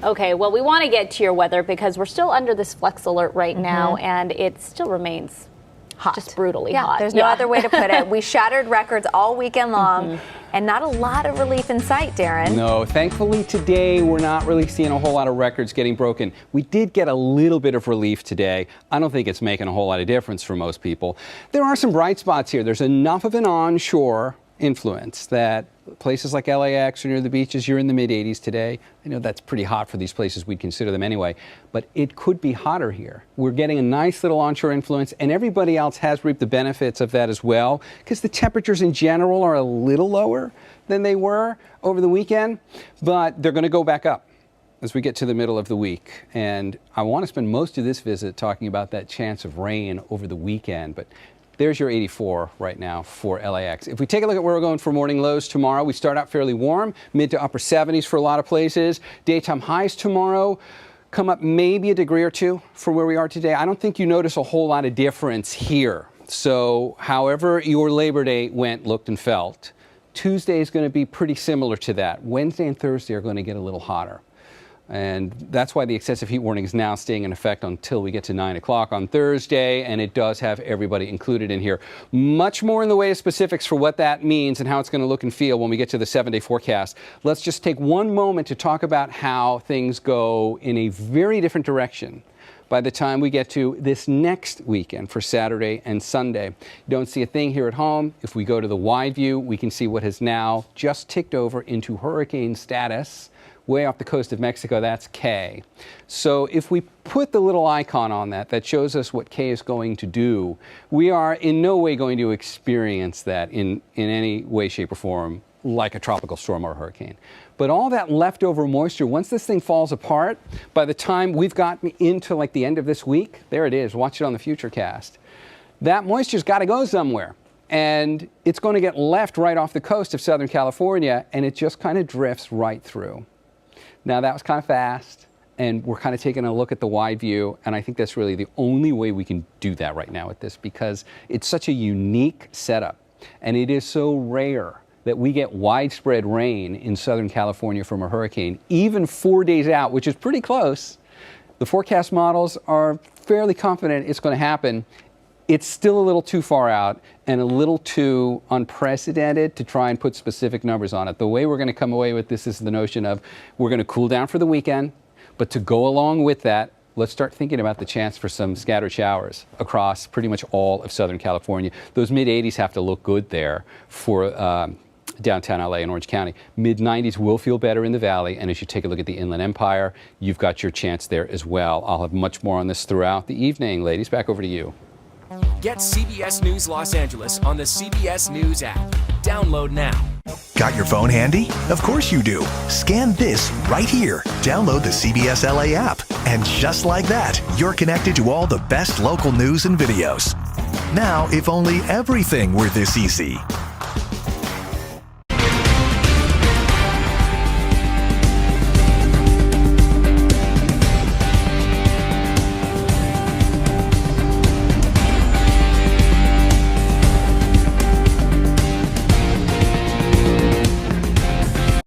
Okay, well, we want to get to your weather because we're still under this flex alert right now, and it still remains hot. Just brutally hot. There's no other way to put it. We shattered records all weekend long, and not a lot of relief in sight, Darren. No, thankfully today we're not really seeing a whole lot of records getting broken. We did get a little bit of relief today. I don't think it's making a whole lot of difference for most people. There are some bright spots here. There's enough of an onshore influence that places like LAX or near the beaches, you're in the mid-80s today. I know that's pretty hot for these places. We'd consider them anyway, but it could be hotter here. We're getting a nice little onshore influence, and everybody else has reaped the benefits of that as well, because the temperatures in general are a little lower than they were over the weekend, but they're going to go back up as we get to the middle of the week. And I want to spend most of this visit talking about that chance of rain over the weekend, but there's your 84 right now for LAX. If we take a look at where we're going for morning lows tomorrow, we start out fairly warm, mid to upper 70s for a lot of places. Daytime highs tomorrow come up maybe a degree or two for where we are today. I don't think you notice a whole lot of difference here. So however your Labor Day went, looked, and felt, Tuesday is going to be pretty similar to that. Wednesday and Thursday are going to get a little hotter. And that's why the excessive heat warning is now staying in effect until we get to 9 o'clock on Thursday, and it does have everybody included in here. Much more in the way of specifics for what that means and how it's going to look and feel when we get to the 7-day forecast. Let's just take one moment to talk about how things go in a very different direction by the time we get to this next weekend for Saturday and Sunday. You don't see a thing here at home. If we go to the wide view, we can see what has now just ticked over into hurricane status. Way off the coast of Mexico, that's K. So if we put the little icon on that shows us what K is going to do, we are in no way going to experience that in any way, shape, or form like a tropical storm or a hurricane. But all that leftover moisture, once this thing falls apart, by the time we've gotten into like the end of this week, there it is, watch it on the Futurecast, that moisture's got to go somewhere. And it's going to get left right off the coast of Southern California, and it just kind of drifts right through. Now, that was kind of fast, and we're kind of taking a look at the wide view, and I think that's really the only way we can do that right now with this, because it's such a unique setup, and it is so rare that we get widespread rain in Southern California from a hurricane, even 4 days out, which is pretty close. The forecast models are fairly confident it's going to happen. It's still a little too far out and a little too unprecedented to try and put specific numbers on it. The way we're going to come away with this is the notion of we're going to cool down for the weekend, but to go along with that, let's start thinking about the chance for some scattered showers across pretty much all of Southern California. Those mid-80s have to look good there for downtown LA and Orange County. Mid-90s will feel better in the valley, and as you take a look at the Inland Empire, you've got your chance there as well. I'll have much more on this throughout the evening. Ladies, back over to you. Get CBS News Los Angeles on the CBS News app. Download now. Got your phone handy? Of course you do. Scan this right here. Download the CBS LA app. And just like that, you're connected to all the best local news and videos. Now, if only everything were this easy.